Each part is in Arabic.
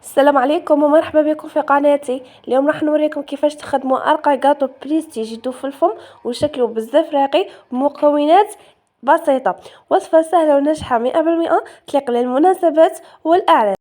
السلام عليكم ومرحبا بكم في قناتي. اليوم راح نوريكم كيفاش تخدموا ارقى جاتو بريستيج يدوب في الفم وشكله بزاف راقي بمكونات بسيطه. وصفه سهله وناجحه 100% تليق للمناسبات والاعراس.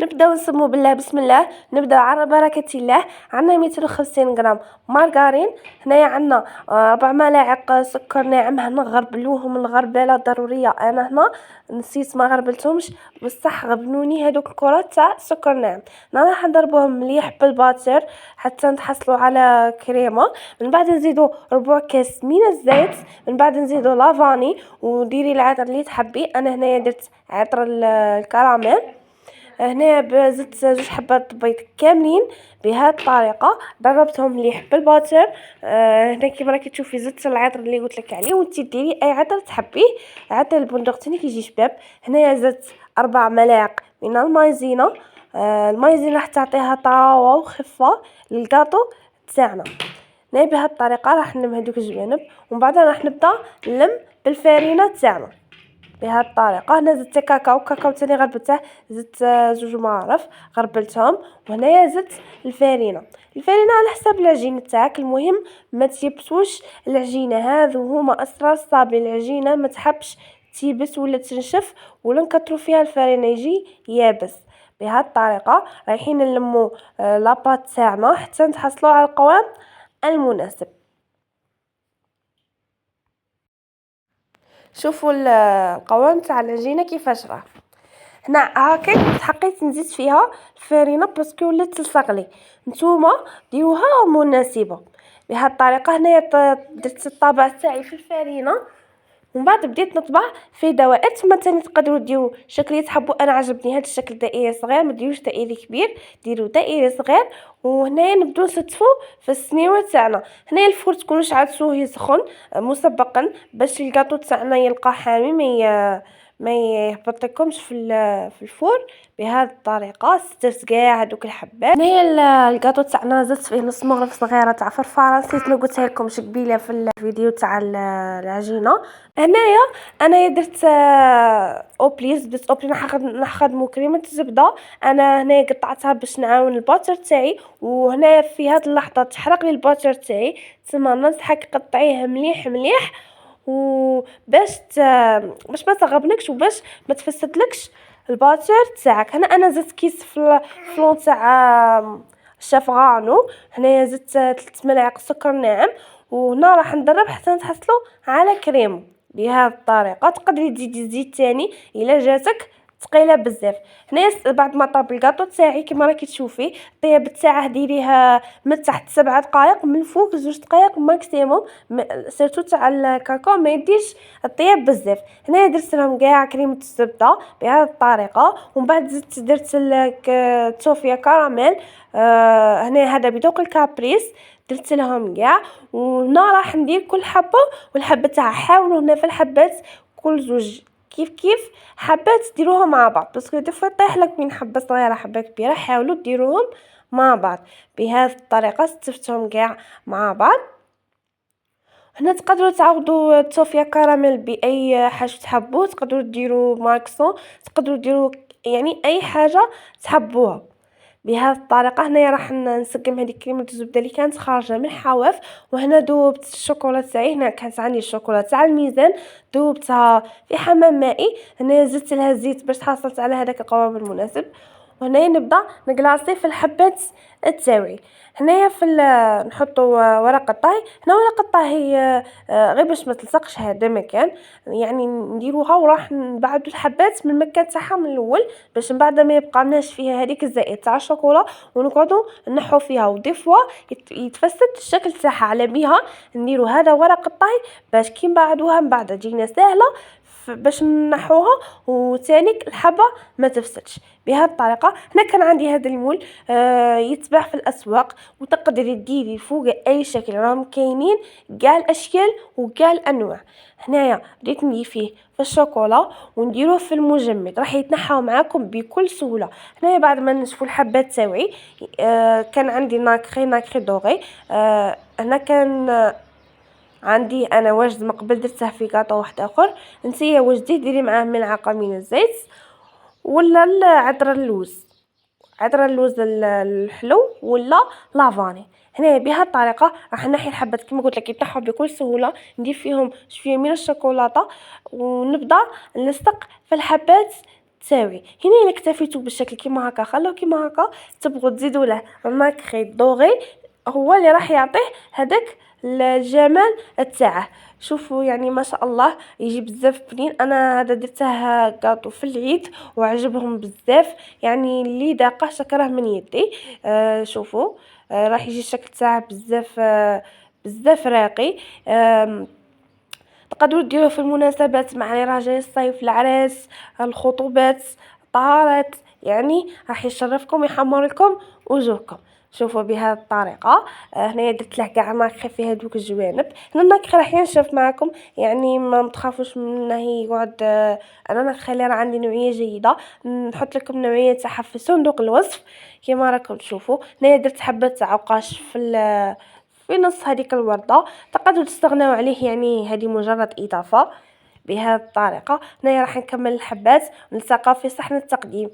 نبداو نسمو بالله بسم الله. نبداو على بركه الله. عندنا 250 غرام مارغرين. هنايا عندنا 4 ملاعق سكر ناعم. هنا غربلوهم الغربله ضروريه. انا هنا نسيت ما غربلتهمش بصح غبنوني هذوك الكرات تاع سكر ناعم. انا راح نضربوهم مليح بالباتر حتى نتحصلوا على كريمه. من بعد نزيدو ربع كاس من الزيت. من بعد نزيدو لافاني وديري العطر اللي تحبي. انا هنايا درت عطر الكراميل. هنا زدت 2 حبات بيض كاملين بهذه الطريقه. ضربتهم مليح بالباتر. هنا كيما راكي تشوفي زدت العطر اللي قلت لك عليه وانت ديري اي عطر تحبيه. عطر البندق كيجي شباب. هنايا زدت 4 ملاعق من المايزينا. المايزينا راح تعطيها طراوه وخفه للكاطو تاعنا. هنا بهذه الطريقه راح نلم هذوك الجوانب ومن بعد راح نبدا نلم بالفارينه تاعنا بهذه الطريقه. هنا زدت كاكاو تاني غربلته. زدت 2 معارف غربلتهم. وهنايا زدت الفارينه على حساب العجينه تاعك. المهم ما تيبسوش العجينه. هذو هما اسرار الصابي. العجينه ما تحبش تيبس ولا تنشف ولا نكثروا فيها الفارينه يجي يابس. بهذه الطريقه رايحين نلمو لاباط تاعنا حتى نتحصلوا على القوام المناسب. شوفوا القوام تاع العجينه كيفاش راه. هنا هاكا حقيت نزيد فيها الفارينه باسكو ولات تلصق لي. نتوما ديروها مناسبه بهذه الطريقه. هنايا درت الطابع تاعي في الفارينه ومن بعد بديت نطبع في دوائر. ثم تاني تقدروا ديروا شكل تحبوا. انا عجبني هذا الشكل دائري صغير. ما ديروش دائري كبير ديروا دائري صغير. وهنايا نبداو نستفوا في السنيوه تاعنا. هنايا الفور تكونوا شعلتوه يسخن مسبقا باش الكاطو تاعنا يلقى حامي ما يهبط لكمش في الفور. بهذه الطريقه سترت كاع هذوك الحبات. هنايا الكاطو تاعنا زدت فيه نص مغرف صغيره تاع فرفاره. نسيت ما قلتها لكمش قبيله في الفيديو تاع العجينه. هنايا انا درت اوبليز. بديت اوبلي نخدمو كريمه الزبده. انا هنايا قطعتها باش نعاون الباتر تاعي. وهنا في هذه اللحظه تحرق لي الباتر تاعي. تما ننصحك قطعيه مليح مليح وباش باش ما تغبنكش وباش ما تفسدلكش الباتر تاعك. هنا انا زدت كيس فلون تاع شاف غانو. هنايا زدت 3 ملاعق سكر ناعم. وهنا راح نضرب حتى نتحصلوا على كريم بهذه الطريقه. تقدري تزيدي زيت تاني الا جاتك ثقيله بزاف. هنايا بعد ما طاب الكاطو تاعي كما راكي تشوفي الطياب تاعه ديريها من تحت 7 دقائق من فوق 2 دقائق ماكسيموم. سيرتو تاع الكاكاو ما يديش الطياب بزاف. هنايا درت لهم كاع كريمه الزبده بهذه الطريقه. ومن بعد درت التوفيه كراميل. هنا هذا بذوق الكابريس درت لهم كاع. وهنا راح ندير كل حبه والحبه تاعها. حاولوا هنا في الحبات كل زوج كيف حبات ديروها مع بعض باسكو دفا طيح لك من حبه صغيره حبه كبيره. حاولوا ديروهم مع بعض بهذه الطريقه. استفتهم كاع مع بعض. هنا تقدروا تعوضوا التوفيه كراميل باي حاجه تحبوا. تقدروا ديروا ماركسون. تقدروا ديروا يعني اي حاجه تحبوها بهذه الطريقه. هنايا راح نسقم هذه كريمه الزبده اللي كانت خارجه من الحواف. وهنا ذوبت الشوكولا تاعي. هنا كانت عندي الشوكولا تاع الميزان ذوبتها في حمام مائي. هنا زدت لها الزيت باش حصلت على هذاك القوام المناسب. وهنا نبدا نكلاصي في الحبات تاوعي. هنايا نحطوا ورق الطهي. هنا ورق الطهي غير باش ما تلصقش هذا مكان يعني نديروها وراح نبعدوا الحبات من المكان تاعها من الاول باش من بعد ما يبقالناش فيها هذيك الزائد تاع الشوكولا ونقعدوا نحو فيها. ودي فوا يتفسد الشكل تاعها. على بيها نديروا هذا ورق الطهي باش كي نبعدوها من بعد تجينا سهله باش نحوها وثاني الحبه ما تفسدش بهذه الطريقه. هنا كان عندي هذا المول يتباع في الاسواق وتقدري ديري فوق اي شكل. راهم كاينين كاع الاشكال وكاع الانواع. هنايا بديت ندير فيه في الشوكولا ونديروه في المجمد راح يتنحاو معاكم بكل سهوله. هنايا بعد ما نشفوا الحبات تاوعي كان عندي ناكري دوغي. هنا كان عندي انا واجد مقبل درته في كاطو واحد اخر. نسيه واش ديري معاه ملعقه من الزيت. ولا عطر اللوز، عطر اللوز الحلو ولا لافاني. هنايا بهذه الطريقه راح نحي الحبات كما قلت لك يطيحوا بكل سهوله، ندير فيهم شويه من الشوكولاته ونبدا نلصق في الحبات تاوعي. هنا الا اكتفيتوا بالشكل كيما هكا خلوه كيما هكا. تبغوا تزيدوا له ماكري دوغي هو اللي راح يعطيه هذاك الجمال تاعه. شوفوا يعني ما شاء الله يجي بزاف بنين. انا هذا درته كاطو في العيد وعجبهم بزاف، يعني اللي داقه شكره من يدي. شوفوا راح يجي الشكل تاعه بزاف بزاف راقي. تقدروا ديروه في المناسبات مع اللي راه جاي الصيف، العراس، الخطوبات، طهارات، يعني راح يشرفكم ويحمر لكم وجوهكم. شوفوا بهذه الطريقه. هنايا درت له كاع ماكري في هذوك الجوانب. هنا الماكري راح ينشف معكم، يعني ما تخافوش منه يقعد. انا الماكري اللي راه عندي نوعيه جيده، نحط لكم نوعيه تاعها في صندوق الوصف كما راكم تشوفوا. هنايا درت حبه تاع عقاش في نص هذيك الوردة. تقدروا تستغنوا عليه، يعني هذه مجرد إضافة. بهذه الطريقة هنايا راح نكمل الحبات ونلتقى في صحن التقديم.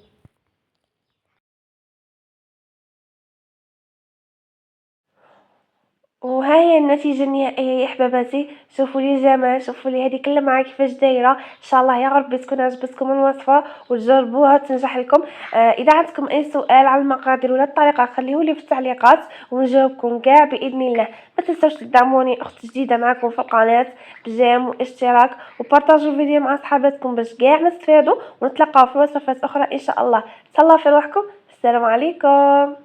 وها هي النتيجة النهائية يا حباباتي. شوفوا لي الجمال، شوفوا لي هذيك اللمعة كيفاش دايرة. ان شاء الله يا رب تكون عجبتكم الوصفة وتجربوها وتنجح لكم. اذا عندكم اي سؤال على المقادير ولا الطريقة خليه لي في التعليقات ونجاوبكم كاع باذن الله. ما تنسوش تدعموني، اخت جديدة معكم في القناة، بجيم واشتراك وبارطاجوا الفيديو مع صحاباتكم باش كاع نستفادوا ونتلاقاو في وصفات اخرى ان شاء الله. تهلاو في روحكم. السلام عليكم.